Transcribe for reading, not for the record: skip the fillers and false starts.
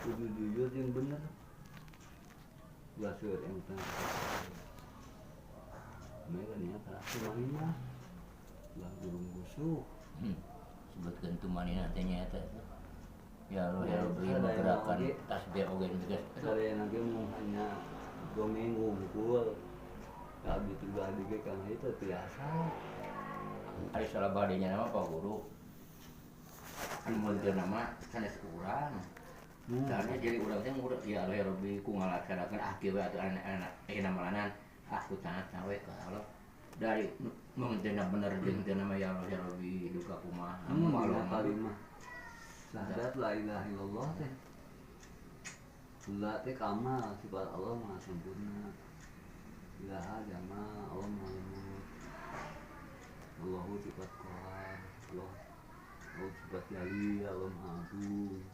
kudu jujur yang bener gak seueur enteng mereka nyata aturan mah lah gurung busuk sebutkan tuh manina tanya eta ya lo ya beli gerakan tasbih oge juga saya nanti mau hanya 2 minggu ngumpul gak gitu gak dike kan itu biasa hari salah badinya nama Pak Guru kan muncul nama sanes urang caranya jadi urang teh urang ya lo lebih ku ngalaksanakeun akieu atuh anak-anak namalanan aku sangat cawe ka Allah dari mengentina bener jeung teh nama ya Allah ya Rabbi duka kumaha maklum kalimah syahadat la ilaha illallah teh la teh kamal sifat Allah maha sempurna ilaha jama Allah maha lembut Allahu sifat qahar Allah sifat jali Allah maha agung